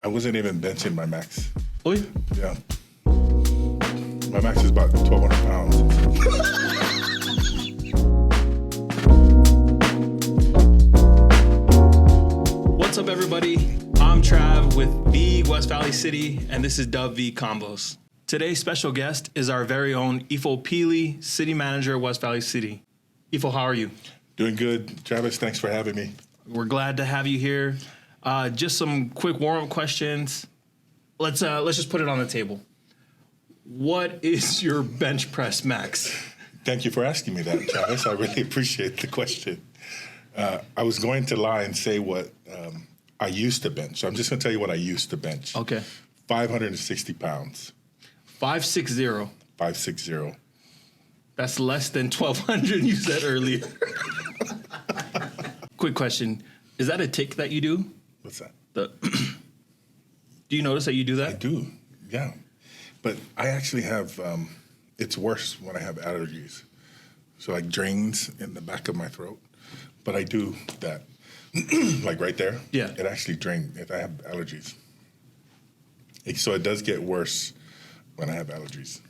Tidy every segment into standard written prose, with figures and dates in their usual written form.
I wasn't even benching my max. Oh, yeah? Yeah. My max is about 1,200 pounds. What's up, everybody? I'm Trav with the West Valley City, and this is WV Convos. Today's special guest is our very own Ifo Peely, City Manager of West Valley City. Ifo, how are you? Doing good. Travis, thanks for having me. We're glad to have you here. Just some quick warm-up questions. Let's just put it on the table. What is your bench press max? Thank you for asking me that, Travis. I really appreciate the question. I was going to lie and say what I used to bench. So I'm just going to tell you what I used to bench. Okay. 560 pounds. 560. 560. That's less than 1,200 you said earlier. Quick question. Is that a tick that you do? What's that? Do you notice that you do that? I do, yeah. But I actually have, it's worse when I have allergies. So like drains in the back of my throat. But I do that, like right there. Yeah. It actually drains if I have allergies. So it does get worse when I have allergies.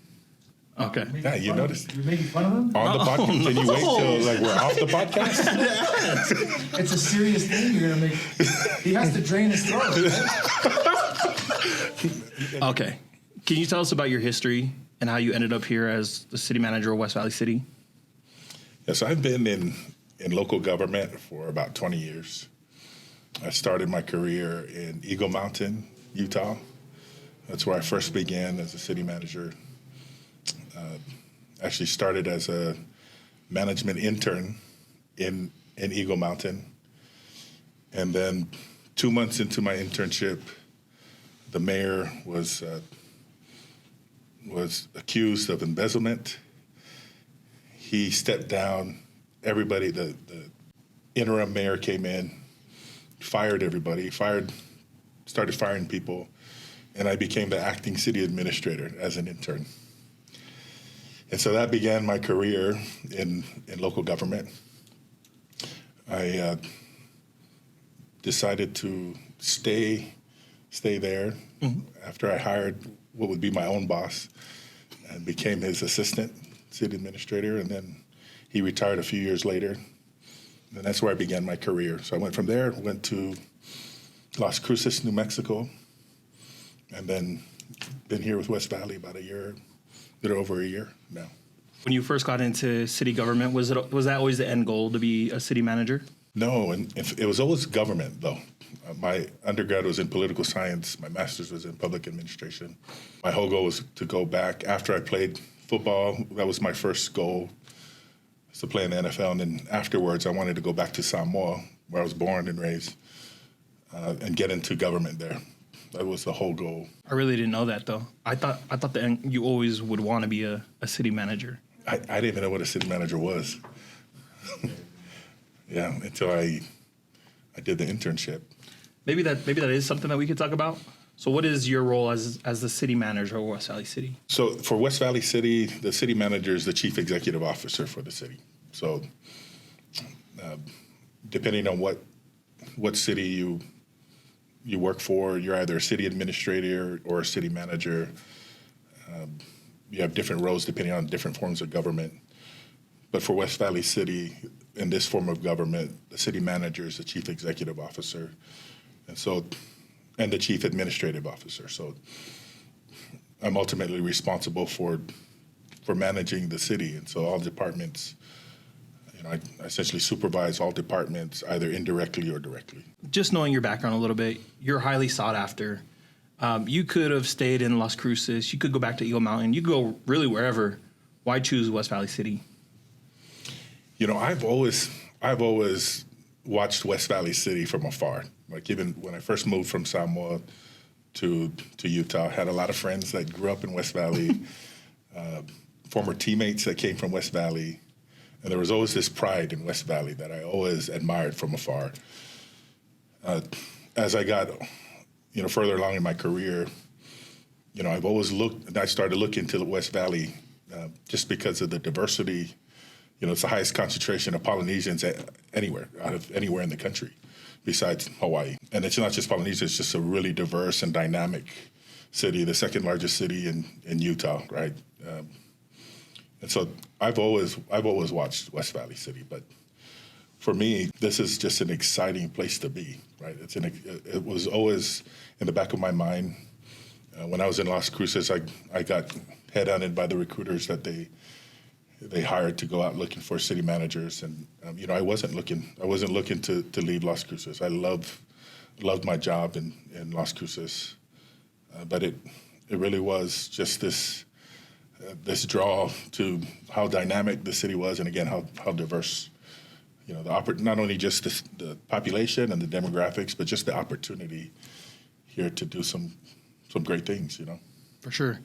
Okay. Yeah, you noticed. You're making fun of him? On the podcast? Can you wait till like we're off the podcast? It's a serious thing you're going to make. He has to drain his throat. Right? Okay. Can you tell us about your history and how you ended up here as the city manager of West Valley City? Yes, I've been in local government for about 20 years. I started my career in Eagle Mountain, Utah. That's where I first began as a city manager. Actually started as a management intern in Eagle Mountain. And then 2 months into my internship, the mayor was accused of embezzlement. He stepped down. Everybody, the interim mayor came in, fired everybody, started firing people, and I became the acting city administrator as an intern. And so that began my career in local government. I decided to stay there after I hired what would be my own boss and became his assistant city administrator. And then he retired a few years later. And that's where I began my career. So I went from there, went to Las Cruces, New Mexico, and then been here with West Valley about a little over a year now. When you first got into city government, was that always the end goal, to be a city manager? No, and it was always government, though. My undergrad was in political science. My master's was in public administration. My whole goal was to go back. After I played football, that was my first goal, was to play in the NFL. And then afterwards, I wanted to go back to Samoa, where I was born and raised, and get into government there. That was the whole goal. I really didn't know that, though. I thought that you always would want to be a city manager. I didn't even know what a city manager was. Yeah, until I did the internship. Maybe that is something that we could talk about. So what is your role as the city manager of West Valley City? So for West Valley City, the city manager is the chief executive officer for the city. So depending on what city you work for, you're either a city administrator or a city manager. You have different roles depending on different forms of government. But for West Valley City, in this form of government, the city manager is the chief executive officer, and the chief administrative officer. So I'm ultimately responsible for managing the city, and so all departments. I essentially supervise all departments, either indirectly or directly. Just knowing your background a little bit, you're highly sought after. You could have stayed in Las Cruces. You could go back to Eagle Mountain. You could go really wherever. Why choose West Valley City? I've always watched West Valley City from afar. Like even when I first moved from Samoa to Utah, I had a lot of friends that grew up in West Valley, former teammates that came from West Valley. And there was always this pride in West Valley that I always admired from afar. As I got, further along in my career, I've always I started looking to the West Valley just because of the diversity. It's the highest concentration of Polynesians anywhere in the country. besides Hawaii. And it's not just Polynesia, it's just a really diverse and dynamic city, the second largest city in Utah, right? And so I've always watched West Valley City, but for me, this is just an exciting place to be, right? It was always in the back of my mind. When I was in Las Cruces, I got headhunted by the recruiters that they hired to go out looking for city managers, and I wasn't looking to leave Las Cruces. I loved my job in Las Cruces, but it really was just this draw to how dynamic the city was, and again how diverse. Not only just the population and the demographics, but just the opportunity here to do some great things. For sure.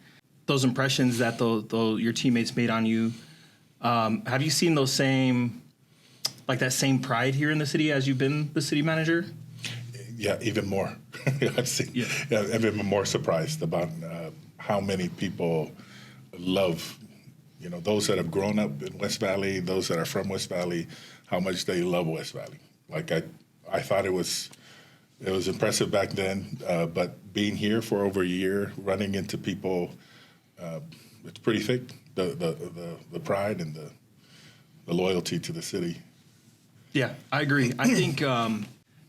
Those impressions that your teammates made on you, have you seen that same pride here in the city as you've been the city manager? Yeah, even more. I've been more surprised about how many people love, those that have grown up in West Valley, those that are from West Valley, how much they love West Valley. Like I thought it was impressive back then, but being here for over a year, running into people, it's pretty thick. The pride and the loyalty to the city. Yeah, I agree. I think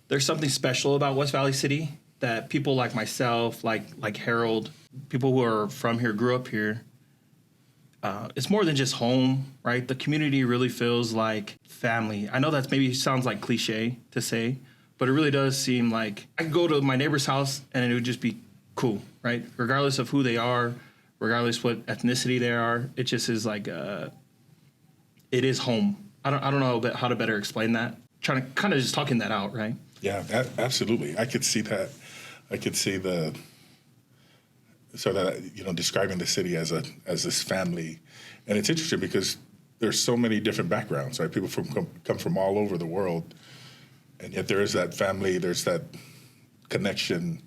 there's something special about West Valley City that people like myself, like Harold, people who are from here, grew up here. It's more than just home, right? The community really feels like family. I know that maybe sounds like cliche to say, but it really does seem like I could go to my neighbor's house and it would just be cool, right? Regardless of who they are, regardless what ethnicity they are, it just is like it is home. I don't know how to better explain that. Trying to kind of just talking that out, right? Yeah, absolutely. I could see that. I could see describing the city as this family, and it's interesting because there's so many different backgrounds, right? People come from all over the world, and yet there is that family. There's that connection,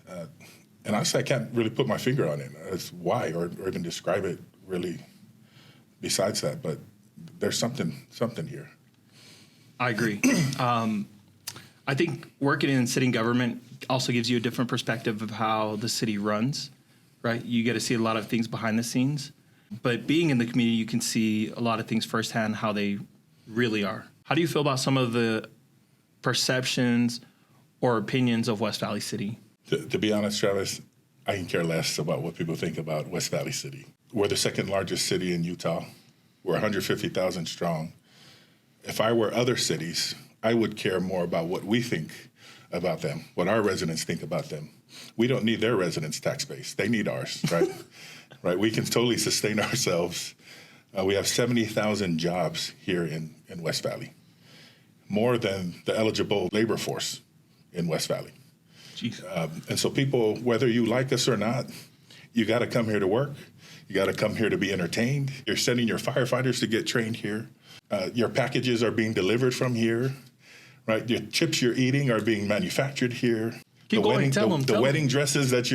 and honestly, I can't really put my finger on it as why, or even describe it really. Besides that, but there's something here. I agree. I think working in city government also gives you a different perspective of how the city runs, right? You get to see a lot of things behind the scenes. But being in the community, you can see a lot of things firsthand, how they really are. How do you feel about some of the perceptions or opinions of West Valley City? To be honest, Travis, I can care less about what people think about West Valley City. We're the second largest city in Utah. We're 150,000 strong. If I were other cities, I would care more about what we think about them, what our residents think about them. We don't need their residents' tax base. They need ours, right? Right. We can totally sustain ourselves. We have 70,000 jobs here in West Valley, more than the eligible labor force in West Valley. And so people, whether you like us or not, you got to come here to work. You got to come here to be entertained. You're sending your firefighters to get trained here. Your packages are being delivered from here, right? Your chips you're eating are being manufactured here. Keep going. Tell them. The wedding dresses that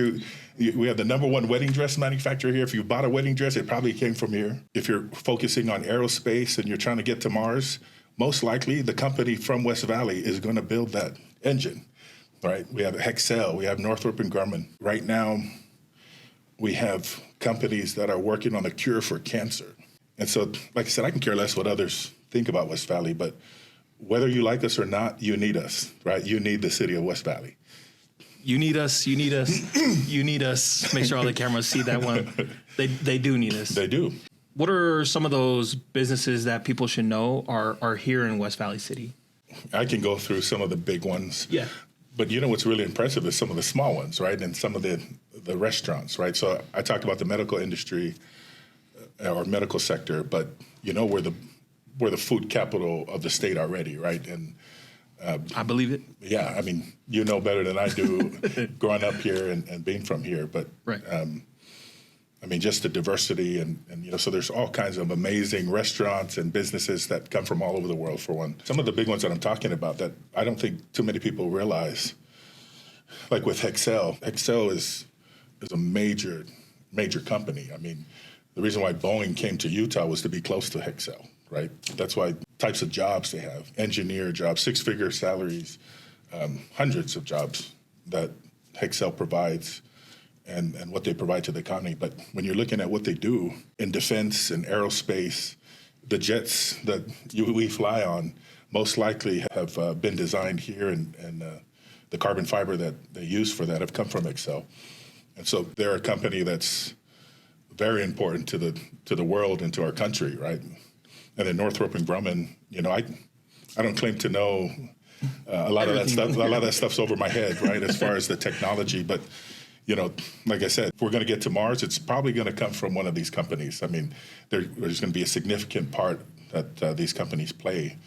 we have the #1 wedding dress manufacturer here. If you bought a wedding dress, it probably came from here. If you're focusing on aerospace and you're trying to get to Mars, most likely the company from West Valley is going to build that engine, right? We have Hexcel, we have Northrop and Grumman. Right now, we have companies that are working on a cure for cancer. And so, like I said, I can care less what others think about West Valley, but whether you like us or not, you need us, right? You need the city of West Valley. You need us, you need us, you need us. Make sure all the cameras see that one. They do need us. They do. What are some of those businesses that people should know are here in West Valley City? I can go through some of the big ones. Yeah. But what's really impressive is some of the small ones, right? And some of the restaurants, right? So I talked about the medical industry or medical sector, but we're the food capital of the state already, right? And I believe it. Yeah, I mean, you know better than I do growing up here and being from here, but right. I mean, just the diversity and so there's all kinds of amazing restaurants and businesses that come from all over the world, for one. Some of the big ones that I'm talking about that I don't think too many people realize, like with Hexcel. Hexcel is a major company. I mean, the reason why Boeing came to Utah was to be close to Hexcel, right? That's why types of jobs they have, engineer jobs, six-figure salaries, hundreds of jobs that Hexcel provides and what they provide to the economy. But when you're looking at what they do in defense and aerospace, the jets that we fly on most likely have been designed here, and the carbon fiber that they use for that have come from Hexcel. And so they're a company that's very important to the world and to our country, right? And then Northrop and Grumman, I don't claim to know a lot of that stuff. A lot of that stuff's over my head, right? As far as the technology, but like I said, if we're going to get to Mars, it's probably going to come from one of these companies. I mean, there's going to be a significant part that these companies play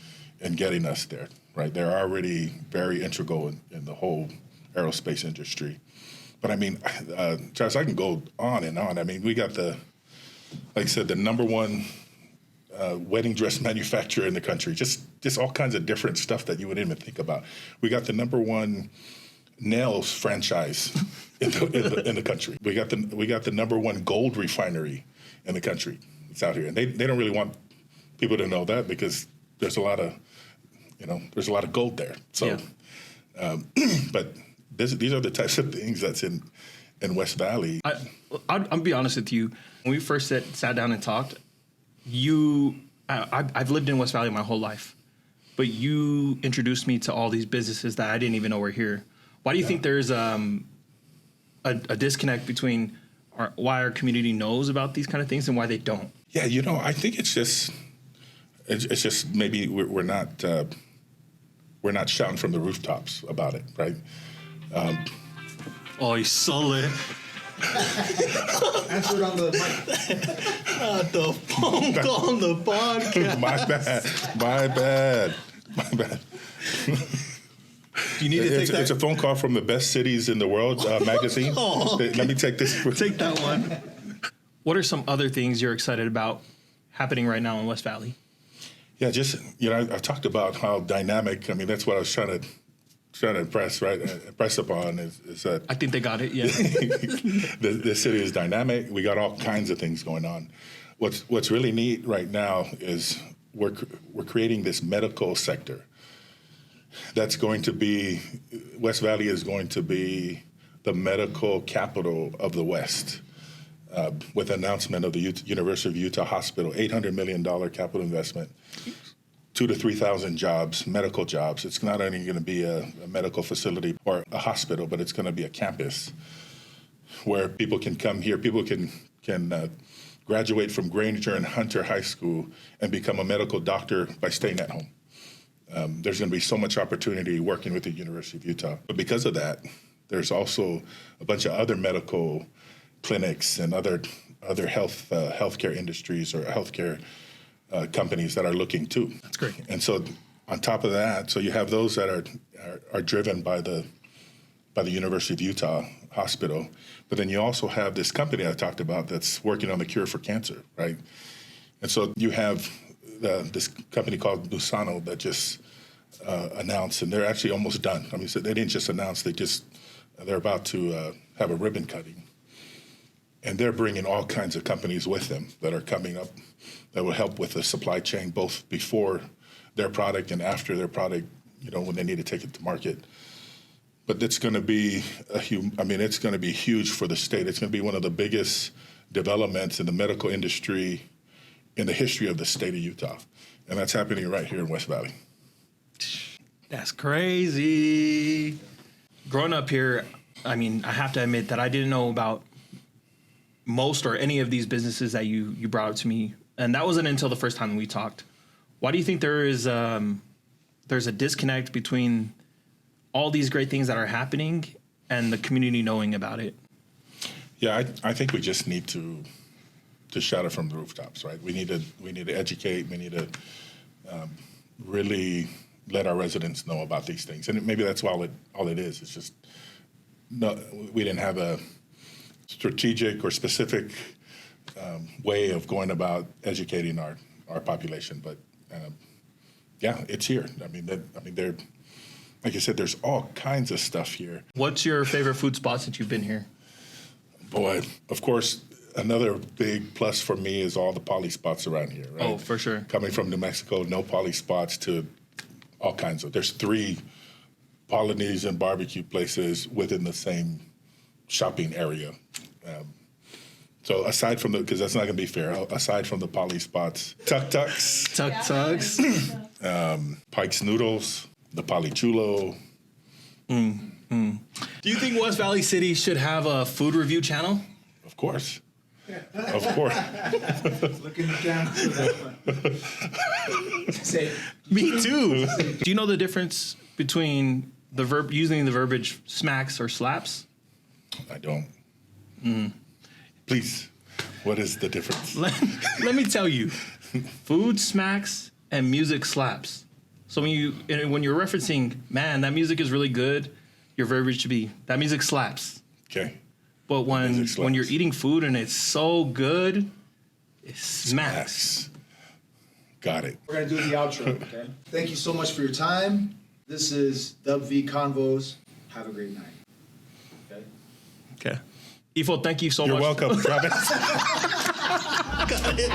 in getting us there, right? They're already very integral in the whole aerospace industry. But I mean, Charles, I can go on and on. I mean, we got like I said, the number one wedding dress manufacturer in the country. Just all kinds of different stuff that you wouldn't even think about. We got the number one nails franchise in the country. We got the number one gold refinery in the country. It's out here, and they don't really want people to know that because there's a lot of gold there. So, yeah. But these are the types of things that's in West Valley. I'll be honest with you. When we first sat down and talked, I've lived in West Valley my whole life, but you introduced me to all these businesses that I didn't even know were here. Why do you think there's a disconnect between why our community knows about these kind of things and why they don't? Yeah, I think it's just maybe we're not shouting from the rooftops about it, right? Oh, he's solid. Answer it on the mic. Not the phone call on the podcast. My bad. You need to take that. It's a phone call from the Best Cities in the World magazine. Oh. Let me take this. Take that one. What are some other things you're excited about happening right now in West Valley? Yeah, I've talked about how dynamic. I mean, that's what I was trying to impress upon is that I think they got it. Yeah, the city is dynamic. We got all kinds of things going on. What's really neat right now is we're creating this medical sector. That's going to be West Valley is going to be the medical capital of the West. With announcement of the University of Utah Hospital, $800 million capital investment, 2,000 to 3,000 jobs, medical jobs. It's not only going to be a medical facility or a hospital, but it's going to be a campus where people can come here. People can graduate from Granger and Hunter High School and become a medical doctor by staying at home. There's going to be so much opportunity working with the University of Utah. But because of that, there's also a bunch of other medical clinics and other healthcare industries or healthcare companies that are looking too. That's great. And so on top of that, so you have those that are driven by the University of Utah Hospital, but then you also have this company I talked about that's working on the cure for cancer, right? And so you have this company called Busano that just announced, and they're actually almost done. I mean, so they didn't just announce; they're about to have a ribbon cutting. And they're bringing all kinds of companies with them that are coming up that will help with the supply chain, both before their product and after their product, when they need to take it to market. But it's going to be it's going to be huge for the state. It's going to be one of the biggest developments in the medical industry in the history of the state of Utah. And that's happening right here in West Valley. That's crazy. Growing up here, I have to admit that I didn't know about most or any of these businesses that you brought up to me, and that wasn't until the first time we talked. Why do you think there's a disconnect between all these great things that are happening and the community knowing about it? Yeah, I think we just need to shout it from the rooftops, right? We need to educate. We need to really let our residents know about these things, and maybe that's all it is. It's just we didn't have a strategic or specific way of going about educating our population, but it's here. They're like I said, there's all kinds of stuff here. What's your favorite food spot since you've been here? Boy, of course, Another big plus for me is all the poly spots around here, right? Oh, for sure. Coming from New Mexico, no poly spots to all kinds of. There's 3 Polynesian barbecue places within the same shopping area. So aside from because that's not going to be fair. Aside from the poly spots, tuk-tuks, Tuk-tuks. Pike's Noodles, the Poly Chulo. Do you think West Valley City should have a food review channel? Of course. Of course. Look in the camera. Say, Me too. Do you know the difference between using the verbiage smacks or slaps? I don't. Please, what is the difference? Let me tell you, food smacks and music slaps. So when you're referencing, man, that music is really good, your verbiage should be, that music slaps. Okay. But Music slaps. when you're eating food and it's so good, it smacks. Got it. we're gonna do the outro, okay? Thank you so much for your time. This is WV Convos. Have a great night. Okay? Okay. Ifo, thank you so You're much. welcome, Travis. Got it.